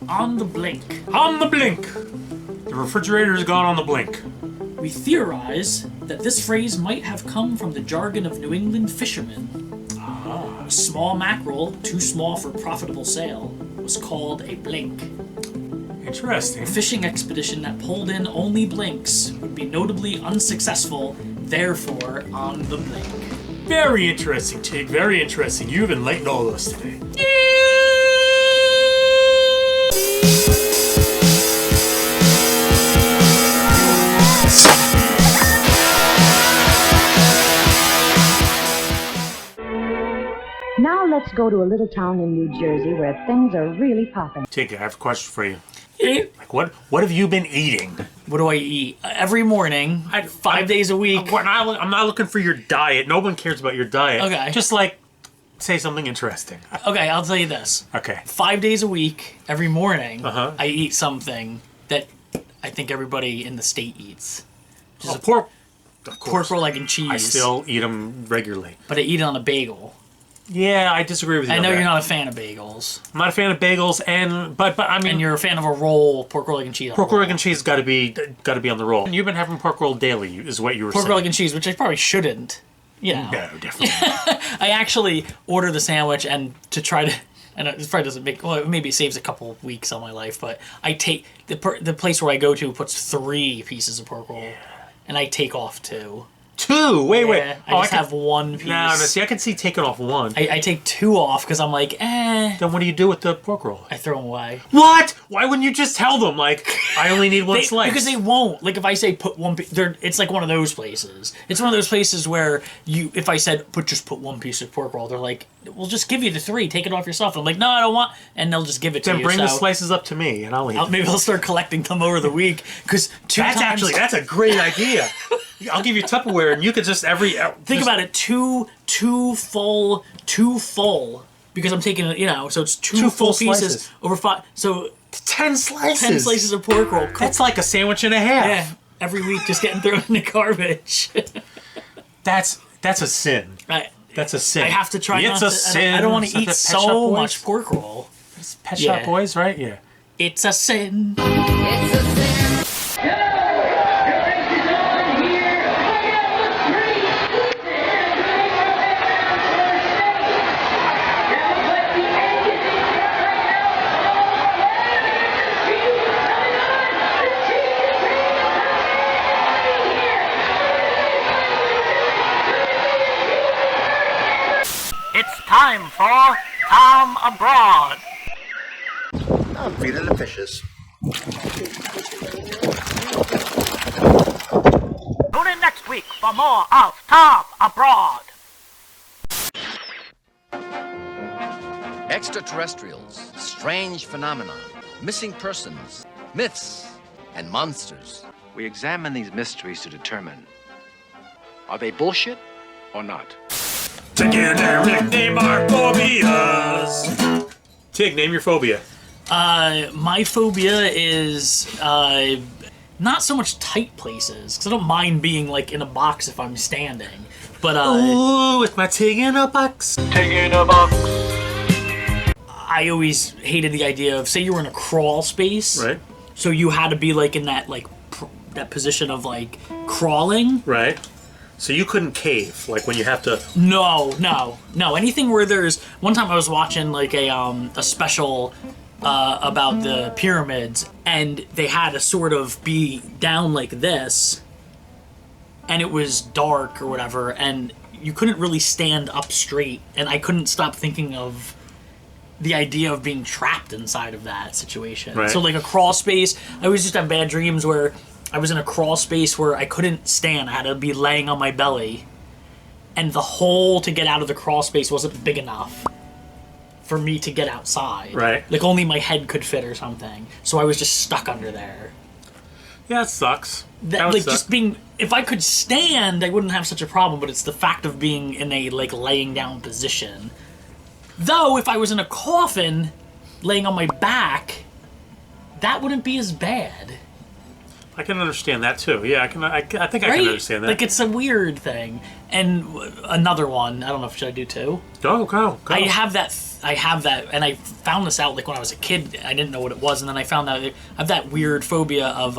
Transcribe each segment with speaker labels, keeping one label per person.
Speaker 1: on the blink.
Speaker 2: On the blink! The refrigerator has gone on the blink.
Speaker 1: We theorize that this phrase might have come from the jargon of New England fishermen. A small mackerel, too small for profitable sale, was called a blink.
Speaker 2: Interesting.
Speaker 1: A fishing expedition that pulled in only blinks would be notably unsuccessful, therefore on the blink.
Speaker 2: Very interesting, Tig. Very interesting. You've enlightened all of us today.
Speaker 3: Now let's go to a little town in New Jersey where things are really popping.
Speaker 2: Tig, I have a question for you.
Speaker 1: Yeah.
Speaker 2: Like, what have you been eating?
Speaker 1: What do I eat? Every morning, 5 days a week.
Speaker 2: I'm not looking for your diet. No one cares about your diet.
Speaker 1: Okay.
Speaker 2: Just like, say something interesting.
Speaker 1: Okay, I'll tell you this.
Speaker 2: Okay.
Speaker 1: 5 days a week, every morning,
Speaker 2: Uh-huh.
Speaker 1: I eat something that I think everybody in the state eats. Which is a
Speaker 2: Pork. Of course.
Speaker 1: pork roll, egg, and cheese.
Speaker 2: I still eat them regularly.
Speaker 1: But I eat it on a bagel.
Speaker 2: Yeah, I disagree with you.
Speaker 1: I
Speaker 2: on
Speaker 1: know
Speaker 2: that.
Speaker 1: you're not a fan of bagels.
Speaker 2: I'm not a fan of bagels, but I mean,
Speaker 1: And you're a fan of a roll, pork roll, egg, and cheese.
Speaker 2: pork roll, egg, and cheese got to be on the roll. You've been having pork roll daily, is what you were
Speaker 1: Pork
Speaker 2: saying.
Speaker 1: roll, egg, and cheese, which I probably shouldn't. You know.
Speaker 2: No, definitely.
Speaker 1: I actually order the sandwich and to try to, and it probably doesn't make, well, maybe it saves a couple of weeks on my life, but I take, the place where I go to puts 3 pieces of pork roll, and I take off 2.
Speaker 2: 2? Wait.
Speaker 1: Yeah, I just have 1 piece.
Speaker 2: No, see, I can see taking off 1.
Speaker 1: I take 2 off because I'm like,
Speaker 2: Then what do you do with the pork roll?
Speaker 1: I throw them away.
Speaker 2: What? Why wouldn't you just tell them, like, I only need 1 slice?
Speaker 1: Because they won't. Like, if I say put 1 piece, it's like one of those places. It's one of those places where if I said, just put 1 piece of pork roll, they're like, we'll just give you the 3, take it off yourself. I'm like, no, I don't want, and they'll just give it to you.
Speaker 2: Then bring the slices up to me, and I'll eat them.
Speaker 1: Maybe I'll start collecting them over the week, because
Speaker 2: That's a great idea. I'll give you Tupperware, and you could just
Speaker 1: Think about it, two full, because I'm taking it, so it's two full pieces
Speaker 2: slices.
Speaker 1: over 5, so
Speaker 2: 10 slices.
Speaker 1: 10 slices of pork roll.
Speaker 2: That's like a sandwich and a half.
Speaker 1: Yeah, every week just getting thrown in the garbage.
Speaker 2: That's a sin. That's a sin.
Speaker 1: I have to try
Speaker 2: It's
Speaker 1: not
Speaker 2: a
Speaker 1: to,
Speaker 2: sin.
Speaker 1: I don't want to
Speaker 2: Such
Speaker 1: eat
Speaker 2: a Pet Shop
Speaker 1: so
Speaker 2: Boys?
Speaker 1: much pork roll.
Speaker 2: Pet Shop
Speaker 1: Yeah.
Speaker 2: Boys, right? Yeah.
Speaker 1: It's a sin.
Speaker 4: It's a sin.
Speaker 1: It's time for Tom Abroad.
Speaker 5: I'm feeding the fishes.
Speaker 1: Tune in next week for more of Tom Abroad.
Speaker 6: Extraterrestrials, strange phenomena, missing persons, myths, and monsters.
Speaker 7: We examine these mysteries to determine, are they bullshit or not?
Speaker 2: Together, nickname our phobias. Tig, name your phobia.
Speaker 1: My phobia is not so much tight places, because I don't mind being like in a box if I'm standing. But
Speaker 2: Ooh, with my Tig in a box.
Speaker 1: I always hated the idea of, say you were in a crawl space,
Speaker 2: Right.
Speaker 1: so you had to be like in that that position of like crawling.
Speaker 2: Right. So you couldn't cave, like when you have to.
Speaker 1: No. Anything where there's, one time I was watching like a special about the pyramids, and they had to sort of be down like this, and it was dark or whatever, and you couldn't really stand up straight, and I couldn't stop thinking of the idea of being trapped inside of that situation.
Speaker 2: Right.
Speaker 1: So like a crawl space, I always used to have bad dreams where I was in a crawl space where I couldn't stand. I had to be laying on my belly, and the hole to get out of the crawl space wasn't big enough for me to get outside.
Speaker 2: Right.
Speaker 1: Like only my head could fit or something. So I was just stuck under there.
Speaker 2: Yeah, it sucks.
Speaker 1: That
Speaker 2: would
Speaker 1: like
Speaker 2: suck.
Speaker 1: just being, if I could stand, I wouldn't have such a problem, but it's the fact of being in a like laying down position. Though if I was in a coffin laying on my back, that wouldn't be as bad.
Speaker 2: I can understand that too. Yeah, I think I
Speaker 1: Right?
Speaker 2: can understand that.
Speaker 1: Like, it's a weird thing. And another one, I don't know if should I do two?
Speaker 2: Go.
Speaker 1: I have that, and I found this out, like, when I was a kid. I didn't know what it was, and then I found out I have that weird phobia of,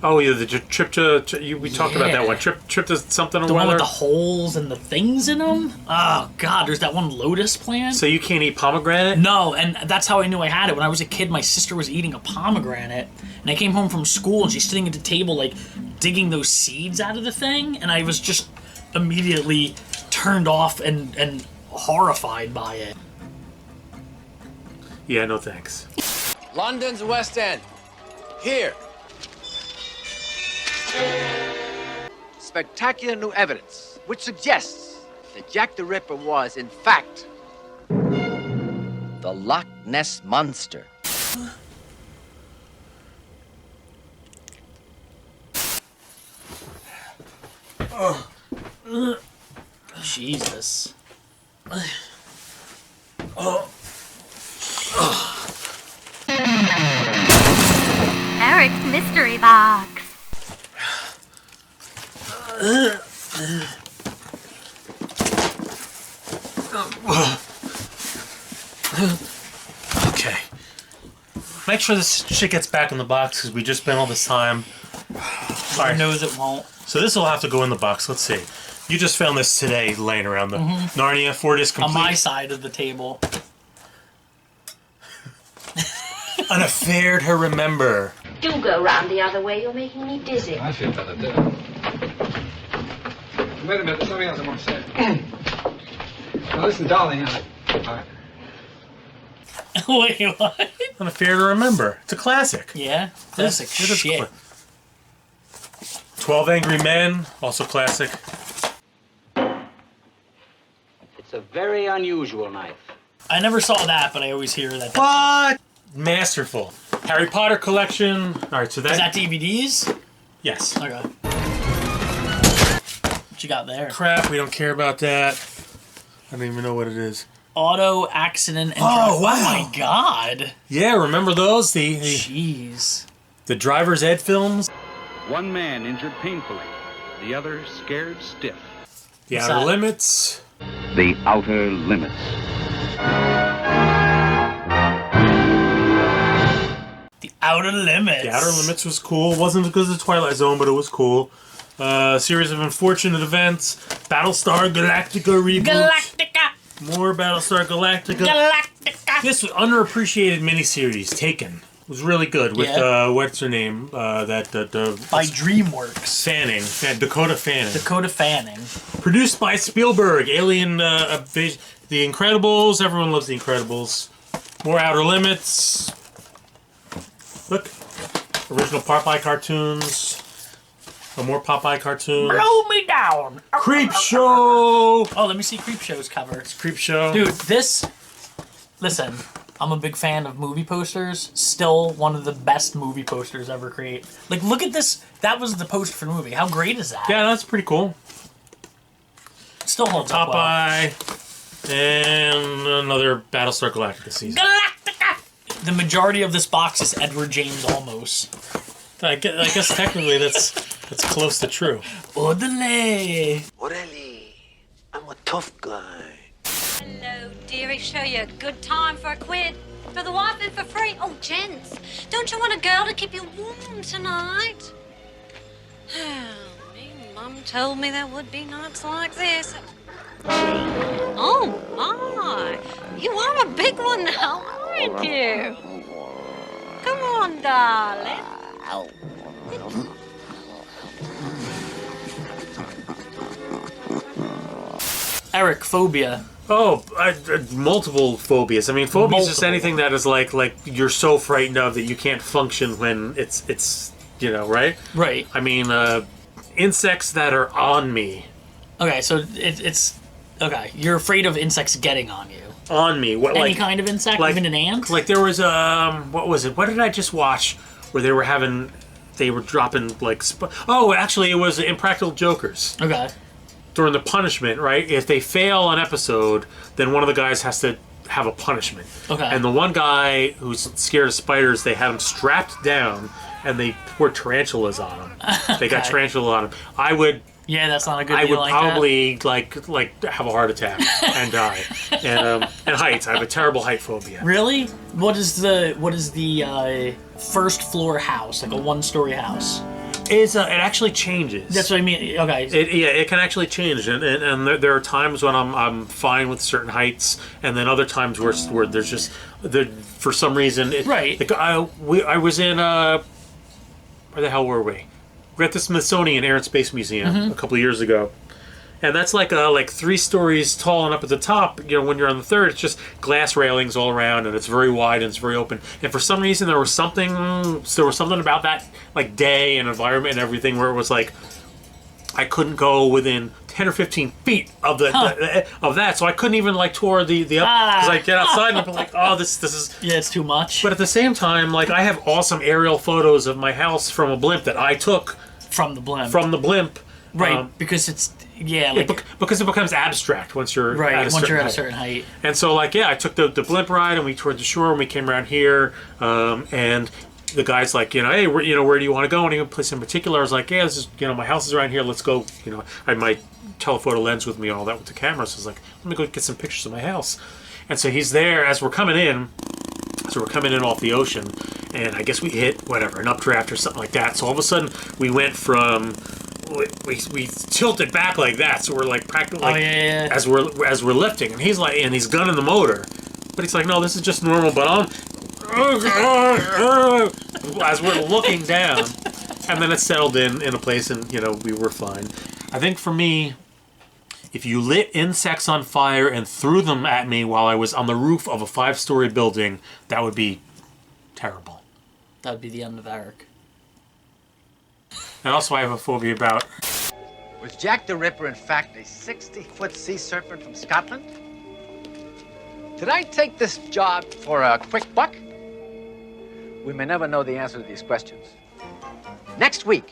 Speaker 2: Oh, yeah, the trip to... we talked about that
Speaker 1: Yeah.
Speaker 2: one. Trip to something or
Speaker 1: the one
Speaker 2: other.
Speaker 1: with the holes and the things in them. Oh, God, there's that one lotus plant.
Speaker 2: So you can't eat pomegranate?
Speaker 1: No, and that's how I knew I had it. When I was a kid, my sister was eating a pomegranate, and I came home from school, and she's sitting at the table, like, digging those seeds out of the thing, and I was just immediately turned off and horrified by it.
Speaker 2: Yeah, no thanks.
Speaker 6: London's West End. Here. Spectacular new evidence, which suggests that Jack the Ripper was, in fact, the Loch Ness Monster.
Speaker 1: Jesus.
Speaker 8: Eric's mystery box.
Speaker 2: Okay. Make sure this shit gets back in the box because we just spent all this time.
Speaker 1: Lord knows it won't.
Speaker 2: So this will have to go in the box. Let's see. You just found this today laying around the Narnia 4-disc complete.
Speaker 1: On my side of the table.
Speaker 2: An affair to remember.
Speaker 3: Do go round the other way. You're making me dizzy.
Speaker 9: I feel better too. Wait a minute, there's something else I want to say. Now listen, darling. Alright.
Speaker 1: Wait, what?
Speaker 2: An affair to remember. It's a classic.
Speaker 1: Yeah? Classic
Speaker 2: It is
Speaker 1: shit.
Speaker 2: 12 Angry Men, also classic.
Speaker 10: It's a very unusual knife.
Speaker 1: I never saw that, but I always hear that.
Speaker 2: What? Masterful. Harry Potter collection. All right, so
Speaker 1: Is that DVDs?
Speaker 2: Yes.
Speaker 1: Okay. What you got there?
Speaker 2: Crap, we don't care about that. I don't even know what it is.
Speaker 1: Auto accident and
Speaker 2: Oh,
Speaker 1: drive.
Speaker 2: wow.
Speaker 1: Oh my god.
Speaker 2: Yeah, remember those? The
Speaker 1: Jeez.
Speaker 2: driver's ed films.
Speaker 11: One man injured painfully, the other scared stiff.
Speaker 2: The
Speaker 1: What's
Speaker 2: Outer
Speaker 1: that?
Speaker 2: Limits.
Speaker 11: The Outer Limits.
Speaker 1: The Outer Limits.
Speaker 2: The Outer Limits was cool. Wasn't as good as the Twilight Zone, but it was cool. Series of unfortunate events. Battlestar Galactica reboot.
Speaker 1: Galactica.
Speaker 2: More Battlestar Galactica.
Speaker 1: Galactica.
Speaker 2: This was underappreciated miniseries, Taken. It was really good with what's her name?
Speaker 1: By DreamWorks.
Speaker 2: Dakota Fanning.
Speaker 1: Dakota Fanning.
Speaker 2: Produced by Spielberg. Alien, The Incredibles. Everyone loves The Incredibles. More Outer Limits. Look, original Popeye cartoons. More Popeye cartoons.
Speaker 1: Blow me down.
Speaker 2: Creep Show.
Speaker 1: Oh, let me see Creep Show's cover.
Speaker 2: Creep Show.
Speaker 1: Dude, this. Listen, I'm a big fan of movie posters. Still one of the best movie posters ever created. Like, look at this. That was the poster for the movie. How great is that?
Speaker 2: Yeah, that's pretty cool.
Speaker 1: Still holds up well.
Speaker 2: Popeye. And another Battlestar Galactica season.
Speaker 1: Galactica! The majority of this box is Edward James Olmos.
Speaker 2: I guess technically that's close to true.
Speaker 1: Orderly.
Speaker 5: Orelli, I'm a tough guy.
Speaker 8: Hello, dearie. Show you a good time for a quid. For the wife and for free. Oh, gents, don't you want a girl to keep you warm tonight? Me mum told me there would be nights like this. Oh, my. You are a big one now, aren't you? Come on, darling.
Speaker 1: Eric, phobia.
Speaker 2: Oh, multiple phobias. I mean, phobia is just
Speaker 1: Multiple.
Speaker 2: anything that is like you're so frightened of that you can't function when it's right?
Speaker 1: Right.
Speaker 2: I mean, insects that are on me.
Speaker 1: Okay, so it's okay. You're afraid of insects getting on you.
Speaker 2: On me. What,
Speaker 1: Any
Speaker 2: like,
Speaker 1: kind of insect,
Speaker 2: like,
Speaker 1: even an ant?
Speaker 2: Like there was what was it? What did I just watch? Where they were dropping like oh, actually it was Impractical Jokers.
Speaker 1: Okay.
Speaker 2: During the punishment, right? If they fail an episode, then one of the guys has to have a punishment.
Speaker 1: Okay.
Speaker 2: And the one guy who's scared of spiders, they have him strapped down, and they poured tarantulas on them. They got tarantula on them. I would.
Speaker 1: Yeah, that's not a good
Speaker 2: I
Speaker 1: deal
Speaker 2: would
Speaker 1: like
Speaker 2: probably like have a heart attack and die. And heights. I have a terrible height phobia.
Speaker 1: Really? What is the first floor house, like a 1-story house?
Speaker 2: It actually changes.
Speaker 1: That's what I mean. Okay.
Speaker 2: It can actually change, and there are times when I'm fine with certain heights, and then other times where there's just for some reason.
Speaker 1: Right.
Speaker 2: Like I was in where the hell were we? We're at the Smithsonian Air and Space Museum a couple of years ago. And that's like 3 stories tall and up at the top. You know, when you're on the third, it's just glass railings all around, and it's very wide and it's very open. And for some reason, there was something about that like day and environment and everything where it was like I couldn't go within 10 or 15 feet of of that, so I couldn't even like tour the up because I get outside and I'm like, oh, this is
Speaker 1: it's too much.
Speaker 2: But at the same time, like I have awesome aerial photos of my house from a blimp that I took
Speaker 1: from the blimp. Right, because it's
Speaker 2: because it becomes abstract once you're at a certain
Speaker 1: height.
Speaker 2: And so I took the blimp ride and we toured the shore and we came around here and the guy's like, hey, where do you want to go? Any place in particular? I was like, yeah, this is, my house is around here. Let's go. I had my telephoto lens with me and all that with the camera. So I was like, let me go get some pictures of my house. And so he's there as we're coming in. So we're coming in off the ocean, and I guess we hit an updraft or something like that. So all of a sudden we went from we tilted back like that. So we're like practically as we're lifting, and he's like, and he's gunning the motor, but he's like, no, this is just normal. But as we're looking down, and then it settled in a place, and we were fine. I think for me, if you lit insects on fire and threw them at me while I was on the roof of a 5-story building, that would be terrible.
Speaker 1: That would be the end of Eric.
Speaker 2: And also I have a phobia about...
Speaker 6: Was Jack the Ripper, in fact, a 60-foot sea serpent from Scotland? Did I take this job for a quick buck? We may never know the answer to these questions. Next week...